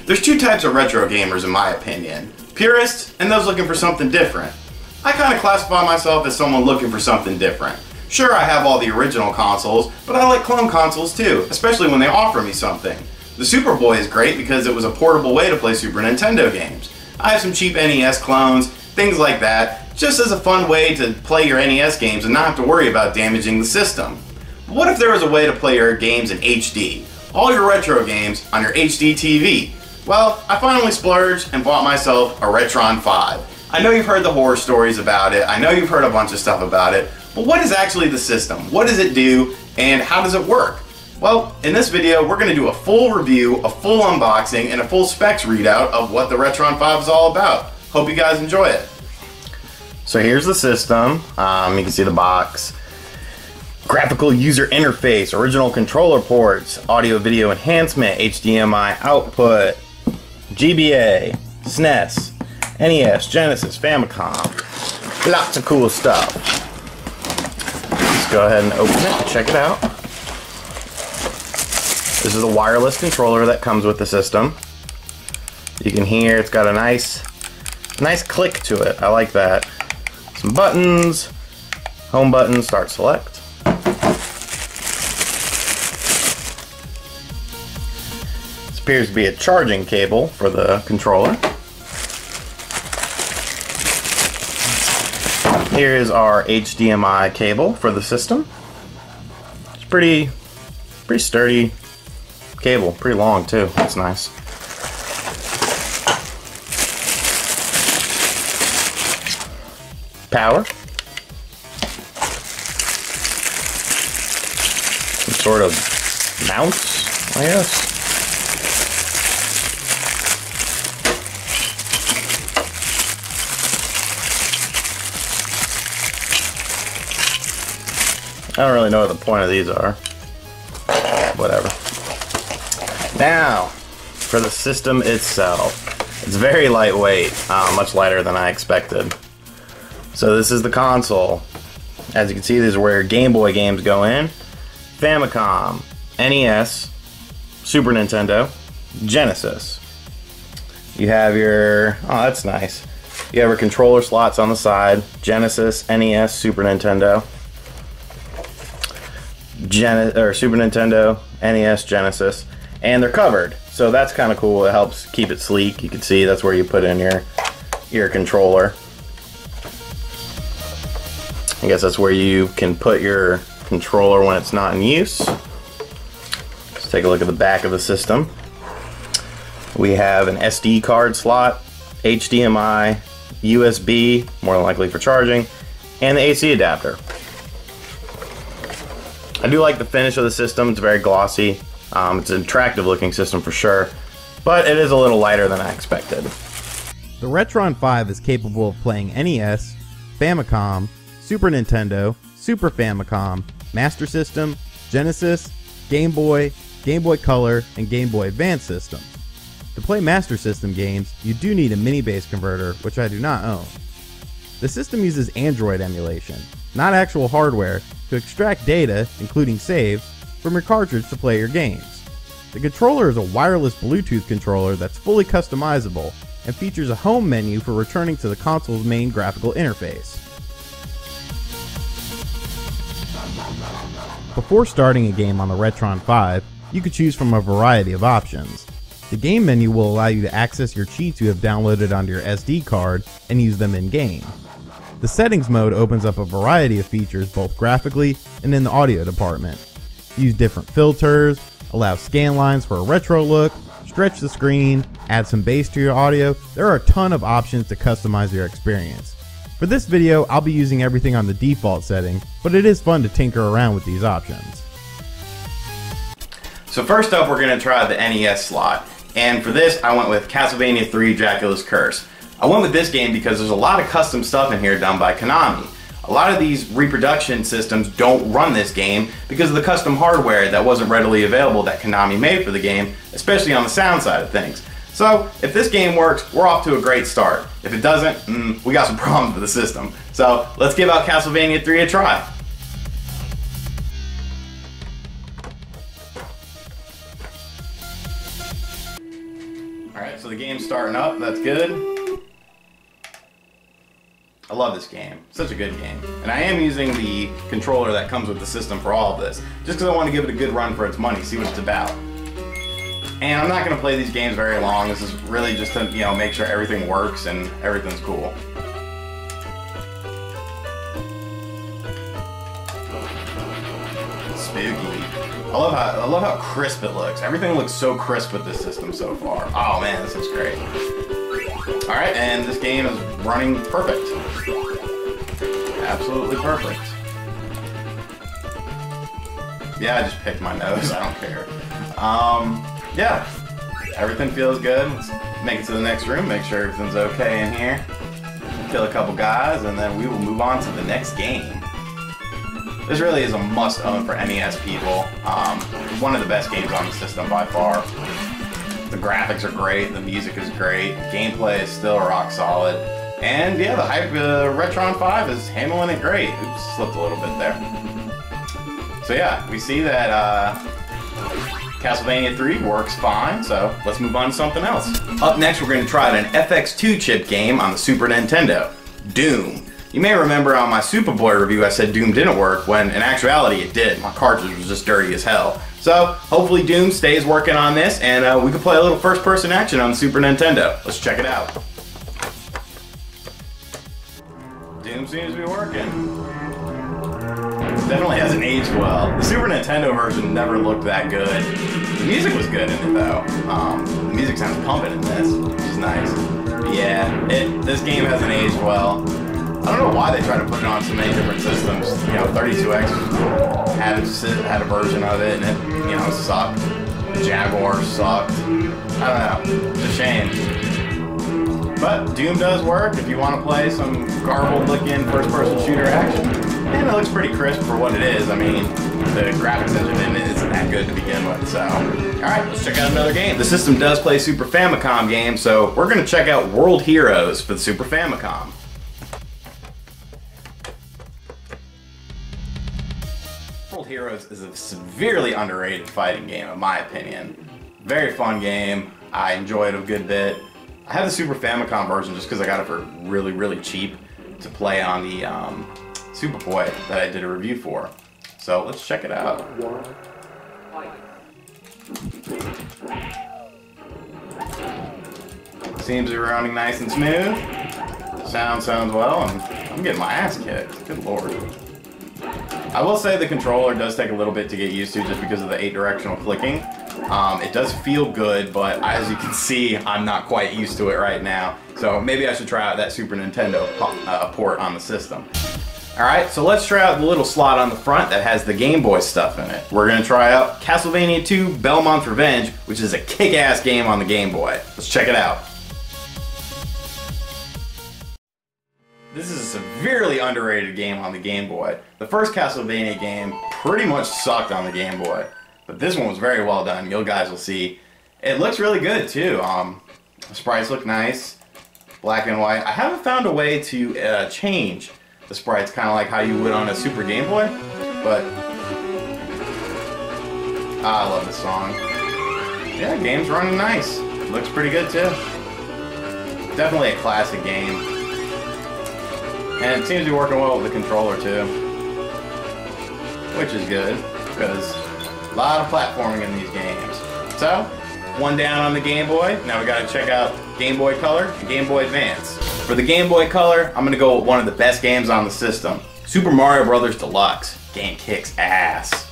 There's two types of retro gamers in my opinion. Purists and those looking for something different. I kind of classify myself as someone looking for something different. Sure, I have all the original consoles, but I like clone consoles too, especially when they offer me something. The Superboy is great because it was a portable way to play Super Nintendo games. I have some cheap NES clones, things like that, just as a fun way to play your NES games and not have to worry about damaging the system. But what if there was a way to play your games in HD? All your retro games on your Hdtv? Well, I finally splurged and bought myself a Retron 5. I know you've heard the horror stories about it, I know you've heard a bunch of stuff about it, but what is actually the system? What does it do, and how does it work? Well, in this video, we're going to do a full review, a full unboxing, and a full specs readout of what the Retron 5 is all about. Hope you guys enjoy it. So here's the system. You can see the box. Graphical user interface, original controller ports, audio video enhancement, HDMI output, GBA, SNES, NES, Genesis, Famicom. Lots of cool stuff. Let's go ahead and open it and check it out. This is a wireless controller that comes with the system. You can hear it's got a nice click to it. I like that. Some buttons, home button, start select. This appears to be a charging cable for the controller. Here is our HDMI cable for the system. It's pretty sturdy cable, pretty long too. That's nice. Power. Some sort of mounts, I guess. I don't really know what the point of these are. Whatever. Now, for the system itself. It's very lightweight, much lighter than I expected. So this is the console. As you can see, these are where Game Boy games go in. Famicom, NES, Super Nintendo, Genesis. You have your, oh that's nice. You have your controller slots on the side. Genesis, NES, Super Nintendo. Super Nintendo, NES, Genesis, and they're covered, so that's kind of cool. It helps keep it sleek. You can see that's where you put in your controller. I guess that's where you can put your controller when it's not in use. Let's take a look at the back of the system. We have an SD card slot, HDMI, USB, more than likely for charging, and the AC adapter. I do like the finish of the system. It's very glossy. It's an attractive looking system for sure, but it is a little lighter than I expected. The Retron 5 is capable of playing NES, Famicom, Super Nintendo, Super Famicom, Master System, Genesis, Game Boy, Game Boy Color, and Game Boy Advance systems. To play Master System games, you do need a mini base converter, which I do not own. The system uses Android emulation, not actual hardware, to extract data, including saves, from your cartridge to play your games. The controller is a wireless Bluetooth controller that's fully customizable and features a home menu for returning to the console's main graphical interface. Before starting a game on the Retron 5, you could choose from a variety of options. The game menu will allow you to access your cheats you have downloaded onto your SD card and use them in-game. The settings mode opens up a variety of features both graphically and in the audio department. Use different filters, allow scan lines for a retro look, stretch the screen, add some bass to your audio. There are a ton of options to customize your experience. For this video, I'll be using everything on the default setting, but it is fun to tinker around with these options. So first up, we're going to try the NES slot. And for this, I went with Castlevania 3 Dracula's Curse. I went with this game because there's a lot of custom stuff in here done by Konami. A lot of these reproduction systems don't run this game because of the custom hardware that wasn't readily available that Konami made for the game, especially on the sound side of things. So if this game works, we're off to a great start. If it doesn't, we got some problems with the system. So let's give out Castlevania 3 a try. Alright, so the game's starting up. That's good. I love this game. Such a good game. And I am using the controller that comes with the system for all of this, just because I want to give it a good run for its money, see what it's about. And I'm not going to play these games very long. This is really just to, make sure everything works and everything's cool. Spooky. I love how crisp it looks. Everything looks so crisp with this system so far. Oh man, this is great. Alright, and this game is running perfect. Absolutely perfect. Yeah, I just picked my nose, I don't care. Yeah, everything feels good. Let's make it to the next room, make sure everything's okay in here. Kill a couple guys, and then we will move on to the next game. This really is a must-own for NES people. One of the best games on the system by far. The graphics are great, the music is great, gameplay is still rock solid, and yeah, the Retron 5 is handling it great. Oops, slipped a little bit there. So yeah, we see that Castlevania 3 works fine, so let's move on to something else. Up next, we're going to try out an FX2 chip game on the Super Nintendo, Doom. You may remember on my Superboy review I said Doom didn't work, when in actuality it did. My cartridge was just dirty as hell. So hopefully Doom stays working on this, and we can play a little first-person action on the Super Nintendo. Let's check it out. Doom seems to be working. Definitely hasn't aged well. The Super Nintendo version never looked that good. The music was good in it though. The music sounds pumping in this, which is nice. But yeah, this game hasn't aged well. I don't know why they try to put it on so many different systems. 32X had a version of it, and it, sucked. Jaguar sucked. I don't know. It's a shame. But Doom does work if you want to play some garbled-looking first-person shooter action. And it looks pretty crisp for what it is. I mean, the graphics engine in it isn't that good to begin with, so. Alright, let's check out another game. The system does play Super Famicom games, so we're going to check out World Heroes for the Super Famicom. World Heroes is a severely underrated fighting game, in my opinion. Very fun game. I enjoy it a good bit. I have the Super Famicom version just because I got it for really, really cheap to play on the Superboy that I did a review for. So let's check it out. Seems to be running nice and smooth. Sounds well, and I'm getting my ass kicked. Good lord. I will say the controller does take a little bit to get used to just because of the 8-directional clicking. It does feel good, but as you can see, I'm not quite used to it right now. So maybe I should try out that Super Nintendo port on the system. Alright, so let's try out the little slot on the front that has the Game Boy stuff in it. We're going to try out Castlevania 2 Belmont's Revenge, which is a kick-ass game on the Game Boy. Let's check it out. This is a severely underrated game on the Game Boy. The first Castlevania game pretty much sucked on the Game Boy, but this one was very well done. You guys will see. It looks really good too. The sprites look nice, black and white. I haven't found a way to change the sprites kind of like how you would on a Super Game Boy, but I love this song. Yeah, game's running nice. Looks pretty good too. Definitely a classic game. And it seems to be working well with the controller too, which is good, because a lot of platforming in these games. So, one down on the Game Boy. Now we gotta check out Game Boy Color and Game Boy Advance. For the Game Boy Color, I'm gonna go with one of the best games on the system, Super Mario Bros. Deluxe. Game kicks ass.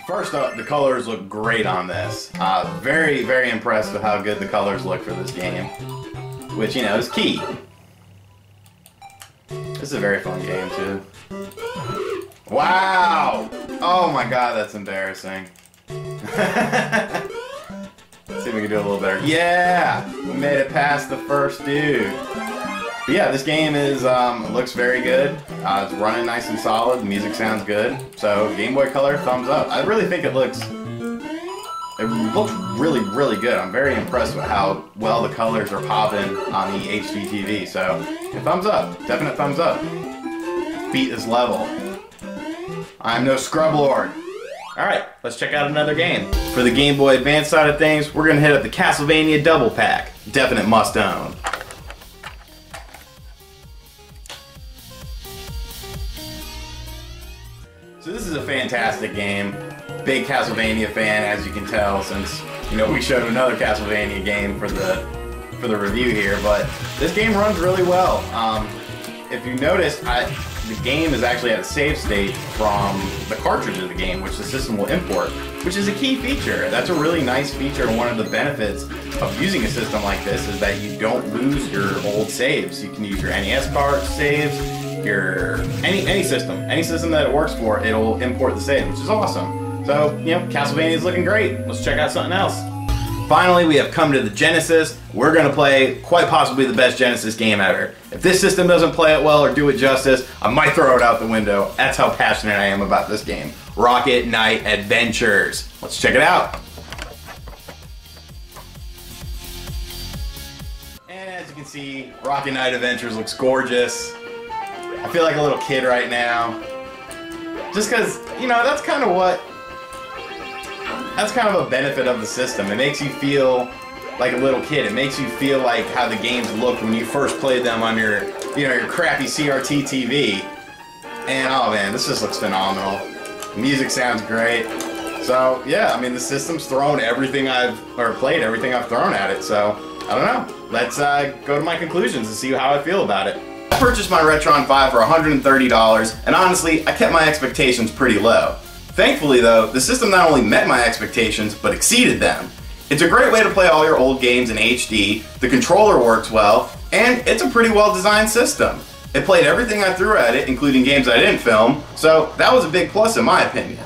First up, the colors look great on this. Very, very impressed with how good the colors look for this game. Which, is key. This is a very fun game, too. Wow! Oh my god, that's embarrassing. Let's see if we can do a little better. Yeah! We made it past the first dude. But yeah, this game is, looks very good. It's running nice and solid. The music sounds good. So, Game Boy Color, thumbs up. I really think it looks really, really good. I'm very impressed with how well the colors are popping on the Hdtv. So, thumbs up. Definite thumbs up. Beat is level. I'm no scrub lord. Alright, let's check out another game. For the Game Boy Advance side of things, we're going to hit up the Castlevania Double Pack. Definite must own. So this is a fantastic game. Big Castlevania fan, as you can tell, since we showed another Castlevania game for the review here. But this game runs really well. If you notice, the game is actually at a save state from the cartridge of the game, which the system will import, which is a key feature. That's a really nice feature, and one of the benefits of using a system like this is that you don't lose your old saves. You can use your NES card saves, any system that it works for, it'll import the save, which is awesome. So, Castlevania is looking great. Let's check out something else. Finally, we have come to the Genesis. We're going to play quite possibly the best Genesis game ever. If this system doesn't play it well or do it justice, I might throw it out the window. That's how passionate I am about this game. Rocket Knight Adventures. Let's check it out. And as you can see, Rocket Knight Adventures looks gorgeous. I feel like a little kid right now. Just because, that's kind of a benefit of the system. It makes you feel like a little kid. It makes you feel like how the games looked when you first played them on your crappy CRT TV. And oh man, this just looks phenomenal. The music sounds great. So yeah, the system's thrown everything played everything I've thrown at it. So I don't know. Let's go to my conclusions and see how I feel about it. I purchased my Retron 5 for $130, and honestly, I kept my expectations pretty low. Thankfully though, the system not only met my expectations, but exceeded them. It's a great way to play all your old games in HD, the controller works well, and it's a pretty well designed system. It played everything I threw at it, including games I didn't film, so that was a big plus in my opinion.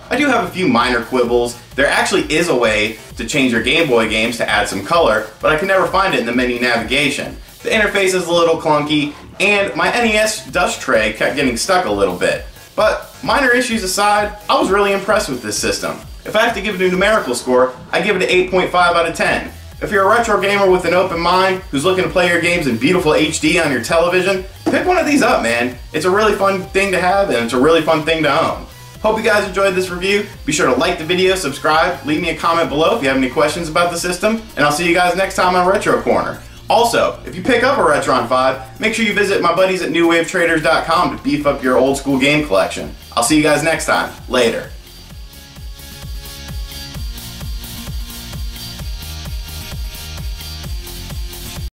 I do have a few minor quibbles. There actually is a way to change your Game Boy games to add some color, but I can never find it in the menu navigation. The interface is a little clunky, and my NES dust tray kept getting stuck a little bit. But minor issues aside, I was really impressed with this system. If I have to give it a numerical score, I give it an 8.5 out of 10. If you're a retro gamer with an open mind, who's looking to play your games in beautiful HD on your television, pick one of these up, man. It's a really fun thing to have, and it's a really fun thing to own. Hope you guys enjoyed this review. Be sure to like the video, subscribe, leave me a comment below if you have any questions about the system, and I'll see you guys next time on Retro Corner. Also, if you pick up a Retron 5, make sure you visit my buddies at newwavetraders.com to beef up your old school game collection. I'll see you guys next time. Later.